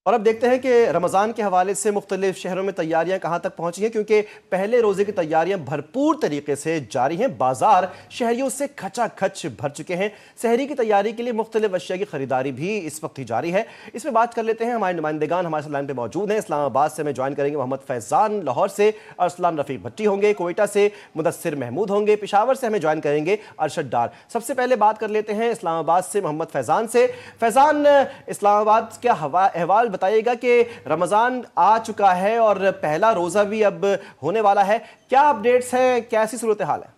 اور اب دیکھتے ہیں کہ رمضان کے حوالے سے مختلف شہروں میں تیاریاں کہاں تک پہنچی ہیں، کیونکہ پہلے روزے کی تیاریاں بھرپور طریقے سے جاری ہیں۔ بازار شہریوں سے کھچا کھچ بھر چکے ہیں۔ سحری کی تیاری کے لیے مختلف اشیاء کی خریداری بھی اس وقت ہی جاری ہے۔ اس میں بات کر لیتے ہیں، ہمارے نمائندگان ہمارے ساتھ لائن پہ موجود ہیں۔ اسلام آباد سے ہمیں جوائن کریں گے محمد فیضان، لاہور سے ارسلان رفیق بھٹی ہوں گے، کوئٹہ سے مدثر محمود ہوں گے، پشاور سے ہمیں جوائن کریں گے ارشد ڈار۔ سب سے پہلے بات کر لیتے ہیں اسلام آباد سے محمد فیضان سے۔ فیضان، اسلام آباد کا احوال بتائیے گا کہ رمضان آ چکا ہے اور پہلا روزہ بھی اب ہونے والا ہے، کیا اپڈیٹس ہیں، کیسی صورتحال ہے؟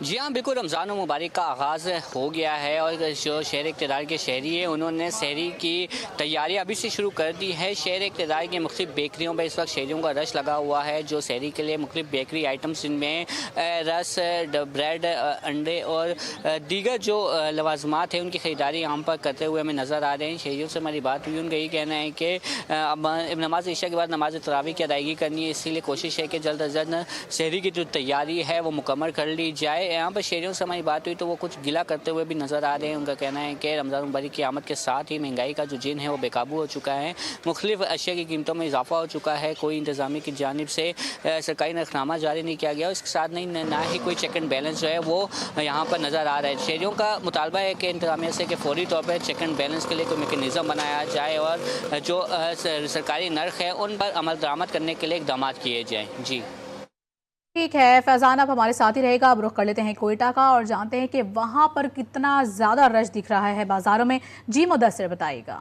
جی ہاں، بالکل رمضان المبارک کا آغاز ہو گیا ہے اور جو شہر اقتدار کے شہری ہیں انہوں نے سحری کی تیاری ابھی سے شروع کر دی ہے۔ شہر اقتدار کے مختلف بیکریوں پہ اس وقت شہریوں کا رش لگا ہوا ہے، جو سحری کے لیے مختلف بیکری آئٹمس جن میں رس، بریڈ، انڈے اور دیگر جو لوازمات ہیں ان کی خریداری یہاں پر کرتے ہوئے ہمیں نظر آ رہے ہیں۔ شہریوں سے ہماری بات ہوئی، ان کا یہی کہنا ہے کہ اب نماز عشاء کے بعد نماز تراویح کی ادائیگی کرنی ہے، اسی لیے کوشش ہے کہ جلد از جلد سحری کی جو تیاری ہے وہ مکمل کر لی جائے۔ یہاں پر شہریوں سے ہماری بات ہوئی تو وہ کچھ گلہ کرتے ہوئے بھی نظر آ رہے ہیں۔ ان کا کہنا ہے کہ رمضان المبارک کی آمد کے ساتھ ہی مہنگائی کا جو جن ہے وہ بے قابو ہو چکا ہے، مختلف اشیاء کی قیمتوں میں اضافہ ہو چکا ہے، کوئی انتظامیہ کی جانب سے سرکاری نرخنامہ جاری نہیں کیا گیا، اس کے ساتھ نہ ہی کوئی چیک اینڈ بیلنس جو ہے وہ یہاں پر نظر آ رہا ہے۔ شہریوں کا مطالبہ ہے کہ انتظامیہ سے کہ فوری طور پر چیک اینڈ بیلنس کے لیے کوئی میکینزم بنایا جائے اور جو سرکاری نرخ ہے ان پر عمل درآمد کرنے کے لیے اقدامات کیے جائیں۔ جی ٹھیک ہے فیضان، اب ہمارے ساتھ ہی رہے گا۔ اب رخ کر لیتے ہیں کوئٹہ کا اور جانتے ہیں کہ وہاں پر کتنا زیادہ رش دکھ رہا ہے بازاروں میں۔ جی مدثر بتائیے گا۔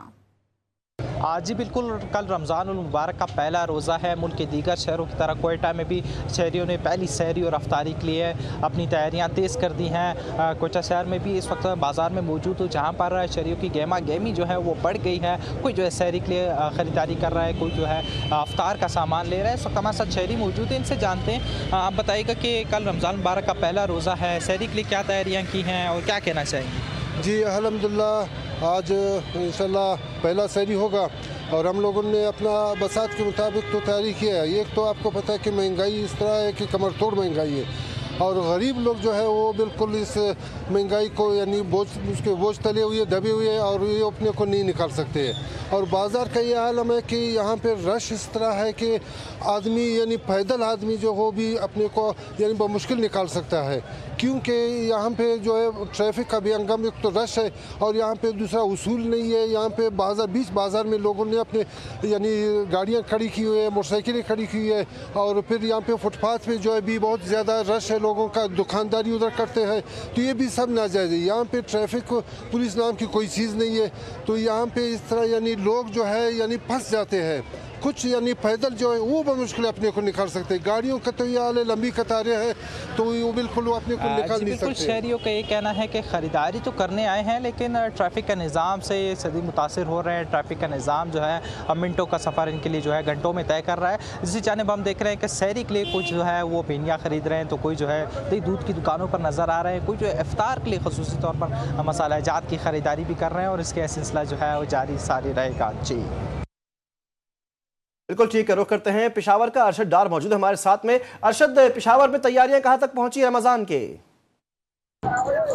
جی بالکل، کل رمضان المبارک کا پہلا روزہ ہے۔ ملک کے دیگر شہروں کی طرح کوئٹہ میں بھی شہریوں نے پہلی سحری اور افطاری کے لیے اپنی تیاریاں تیز کر دی ہیں۔ کوئٹہ شہر میں بھی اس وقت بازار میں موجود ہوں، جہاں پر شہریوں کی گہما گہمی جو ہے وہ بڑھ گئی ہے۔ کوئی جو ہے سحری کے لیے خریداری کر رہا ہے، کوئی جو ہے افطار کا سامان لے رہا ہے۔ اس وقت ہمارے ساتھ شہری موجود ہیں، ان سے جانتے ہیں۔ آپ بتائیے گا کہ کل رمضان المبارک کا پہلا روزہ ہے، سحری کے لیے کیا تیاریاں کی ہیں اور کیا کہنا چاہیں گے؟ جی الحمدللہ، آج انشاءاللہ پہلا سحری ہوگا اور ہم لوگوں نے اپنا بساط کے مطابق تو تیاری کیا ہے۔ ایک تو آپ کو پتہ ہے کہ مہنگائی اس طرح ہے کہ کمر توڑ مہنگائی ہے اور غریب لوگ جو ہے وہ بالکل اس مہنگائی کو یعنی اس کے بوجھ تلے ہوئے دبے ہوئے اور یہ اپنے کو نہیں نکال سکتے ہیں۔ اور بازار کا یہ عالم ہے کہ یہاں پہ رش اس طرح ہے کہ آدمی یعنی پیدل آدمی جو ہو بھی اپنے کو یعنی بمشکل نکال سکتا ہے، کیونکہ یہاں پہ جو ہے ٹریفک کا بھی ہنگام، ایک تو رش ہے اور یہاں پہ دوسرا اصول نہیں ہے۔ یہاں پہ بیچ بازار میں لوگوں نے اپنے یعنی گاڑیاں کھڑی کی ہوئی ہے، موٹر سائیکلیں کھڑی کی ہوئی ہے اور پھر یہاں پہ فٹ پاتھ پہ جو ہے بھی بہت زیادہ رش ہے، لوگوں کا دکانداری ادھر کرتے ہیں، تو یہ بھی سب ناجائز ہے۔ یہاں پہ ٹریفک پولیس نام کی کوئی چیز نہیں ہے، تو یہاں پہ اس طرح یعنی لوگ جو ہے یعنی پھنس جاتے ہیں۔ کچھ یعنی پیدل جو ہے وہ بمشکل اپنے کو نکال سکتے ہیں، گاڑیوں کا تو یہ حال ہے، لمبی قطاریں ہیں تو وہ بالکل وہ اپنے کو نکال نہیں سکتے۔ بالکل، شہریوں کا یہ کہنا ہے کہ خریداری تو کرنے آئے ہیں لیکن ٹریفک کا نظام سے شدید متاثر ہو رہے ہیں۔ ٹریفک کا نظام جو ہے منٹوں کا سفر ان کے لیے جو ہے گھنٹوں میں طے کر رہا ہے۔ اسی جانب ہم دیکھ رہے ہیں کہ سحری کے لیے کچھ جو ہے وہ پینیاں خرید رہے ہیں، تو کوئی جو ہے دودھ کی دکانوں پر نظر آ رہے ہیں، کوئی جو ہے افطار کے لیے خصوصی طور پر مسالہ جات کی خریداری بھی کر رہے ہیں اور اس کے سلسلہ جو ہے وہ جاری ساری رہے گا۔ جی بالکل ٹھیک ہے، رخ کرتے ہیں پشاور کا۔ ارشد ڈار موجود ہے ہمارے ساتھ میں۔ ارشد، پشاور میں تیاریاں کہاں تک پہنچی رمضان کے؟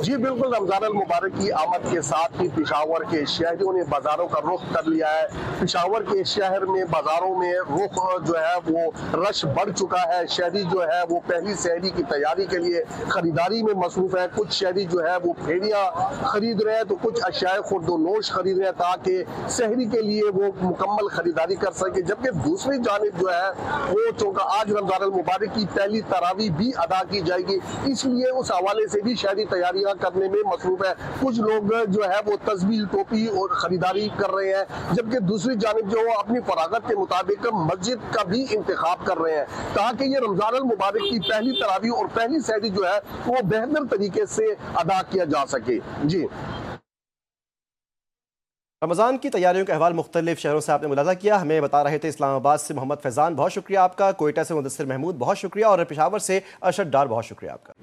جی بالکل، رمضان المبارک کی آمد کے ساتھ ہی پشاور کے شہریوں نے بازاروں کا رخ کر لیا ہے۔ پشاور کے شہر میں بازاروں میں رخ جو ہے وہ رش بڑھ چکا ہے۔ شہری جو ہے وہ پہلی سحری کی تیاری کے لیے خریداری میں مصروف ہے۔ کچھ شہری جو ہے وہ پھیڑیاں خرید رہے ہیں تو کچھ اشیاء خورد و نوش خرید رہے ہیں تاکہ سحری کے لیے وہ مکمل خریداری کر سکے، جبکہ دوسری جانب جو ہے وہ چونکہ آج رمضان المبارک کی پہلی تراویح بھی ادا کی جائے گی، اس لیے اس حوالے سے بھی شہری تیاریاں کرنے میں مصروف ہے۔ کچھ لوگ جو ہے وہ تسبیح، ٹوپی اور خریداری کر رہے ہیں، جبکہ دوسری جانب جو اپنی فراغت کے مطابق مسجد کا بھی انتخاب کر رہے ہیں تاکہ یہ رمضان المبارک کی پہلی تراویح اور پہلی سحری جو ہے وہ بہتر طریقے سے ادا کیا جا سکے۔ جی رمضان کی تیاریوں کا احوال مختلف شہروں سے آپ نے ملاحظہ کیا، ہمیں بتا رہے تھے اسلام آباد سے محمد فیضان، بہت شکریہ آپ کا۔ کوئٹہ سے مدثر محمود، بہت شکریہ، اور پشاور سے ارشد ڈار، بہت شکریہ آپ کا۔